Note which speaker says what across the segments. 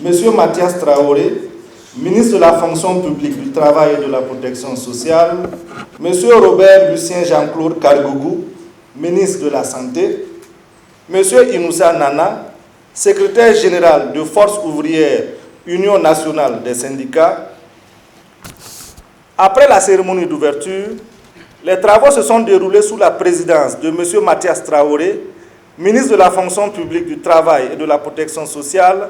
Speaker 1: Monsieur Mathias Traoré, ministre de la fonction publique, du travail et de la protection sociale, Monsieur Robert Lucien Jean-Claude Kargougou, ministre de la Santé, Monsieur Inoussa Nana, secrétaire général de Force ouvrière Union nationale des syndicats. Après la cérémonie d'ouverture, les travaux se sont déroulés sous la présidence de Monsieur Mathias Traoré, ministre de la fonction publique, du travail et de la protection sociale,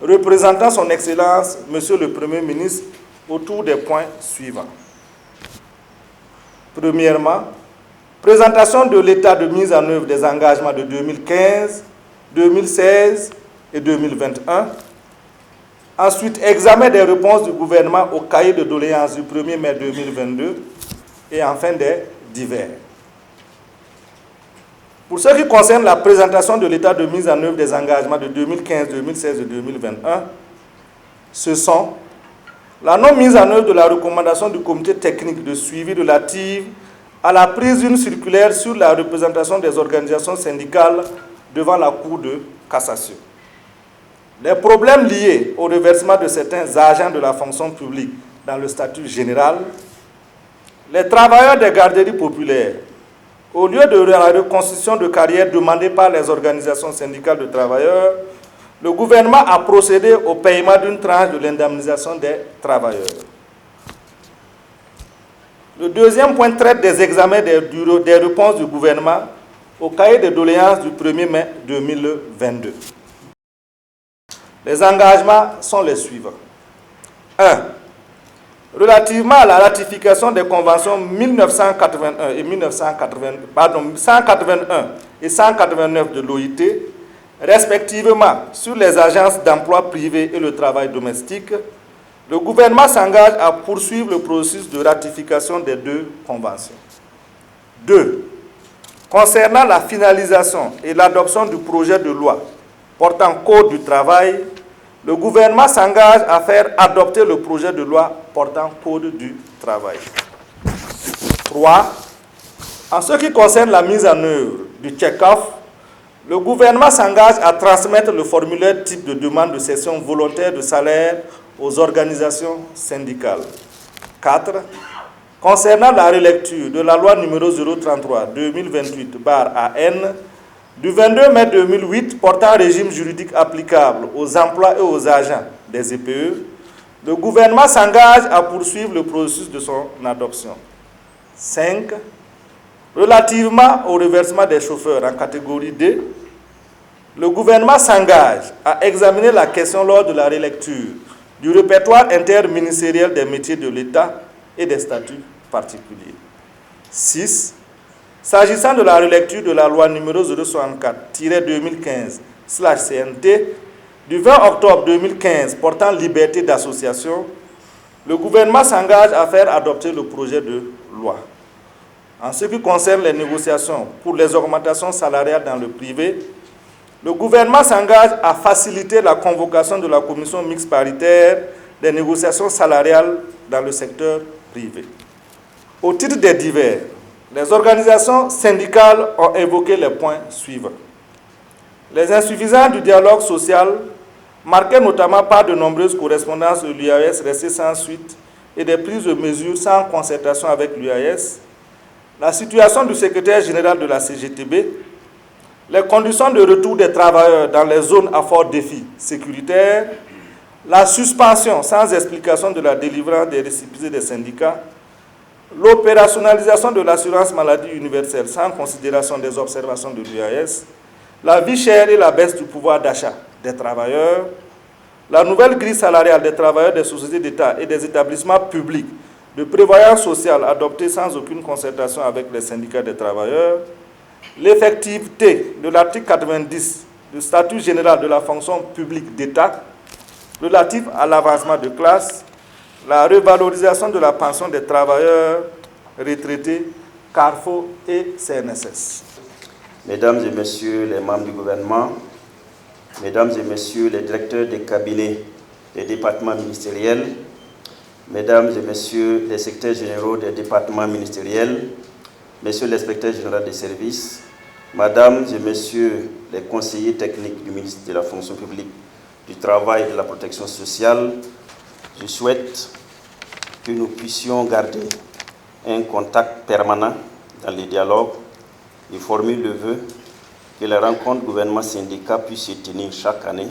Speaker 1: représentant son Excellence, Monsieur le Premier ministre, autour des points suivants. Premièrement, présentation de l'état de mise en œuvre des engagements de 2015, 2016 et 2021. Ensuite, examen des réponses du gouvernement au cahier de doléances du 1er mai 2022. Et enfin, des divers. Pour ce qui concerne la présentation de l'état de mise en œuvre des engagements de 2015, 2016 et 2021, ce sont la non-mise en œuvre de la recommandation du comité technique de suivi relative à la prise d'une circulaire sur la représentation des organisations syndicales devant la Cour de cassation. Les problèmes liés au reversement de certains agents de la fonction publique dans le statut général, les travailleurs des garderies populaires, au lieu de la reconstitution de carrière demandée par les organisations syndicales de travailleurs, le gouvernement a procédé au paiement d'une tranche de l'indemnisation des travailleurs. Le deuxième point traite des examens des réponses du gouvernement au cahier de doléances du 1er mai 2022. Les engagements sont les suivants. 1. Relativement à la ratification des conventions 1981 et 181 et 189 de l'OIT, respectivement sur les agences d'emploi privées et le travail domestique, le gouvernement s'engage à poursuivre le processus de ratification des deux conventions. 2. Concernant la finalisation et l'adoption du projet de loi portant Code du travail, le gouvernement s'engage à faire adopter le projet de loi portant Code du travail. 3. En ce qui concerne la mise en œuvre du check-off, le gouvernement s'engage à transmettre le formulaire type de demande de cession volontaire de salaire aux organisations syndicales. 4. Concernant la relecture de la loi numéro 033-2028-AN du 22 mai 2008 portant régime juridique applicable aux emplois et aux agents des EPE, le gouvernement s'engage à poursuivre le processus de son adoption. 5. Relativement au reversement des chauffeurs en catégorie D, le gouvernement s'engage à examiner la question lors de la relecture du répertoire interministériel des métiers de l'État et des statuts particuliers. 6. S'agissant de la relecture de la loi numéro 064-2015/CNT du 20 octobre 2015 portant liberté d'association, le gouvernement s'engage à faire adopter le projet de loi. En ce qui concerne les négociations pour les augmentations salariales dans le privé, le gouvernement s'engage à faciliter la convocation de la commission mixte paritaire des négociations salariales dans le secteur privé. Au titre des divers, les organisations syndicales ont évoqué les points suivants. Les insuffisances du dialogue social, marquées notamment par de nombreuses correspondances de l'UAS restées sans suite et des prises de mesures sans concertation avec l'UAS, la situation du secrétaire général de la CGTB, les conditions de retour des travailleurs dans les zones à fort défi sécuritaire, la suspension sans explication de la délivrance des récépissés des syndicats, l'opérationnalisation de l'assurance maladie universelle sans considération des observations de l'UAS, la vie chère et la baisse du pouvoir d'achat des travailleurs, la nouvelle grille salariale des travailleurs des sociétés d'État et des établissements publics de prévoyance sociale adoptée sans aucune concertation avec les syndicats des travailleurs, l'effectivité de l'article 90 du statut général de la fonction publique d'État relatif à l'avancement de classe, la revalorisation de la pension des travailleurs retraités, CARFO et CNSS.
Speaker 2: Mesdames et messieurs les membres du gouvernement, mesdames et messieurs les directeurs des cabinets des départements ministériels, mesdames et messieurs les secrétaires généraux des départements ministériels, messieurs l'inspecteur général des services, mesdames et messieurs les conseillers techniques du ministre de la fonction publique, du travail et de la protection sociale, je souhaite que nous puissions garder un contact permanent dans les dialogues et formule le vœu que les rencontres gouvernement-syndicat puissent se tenir chaque année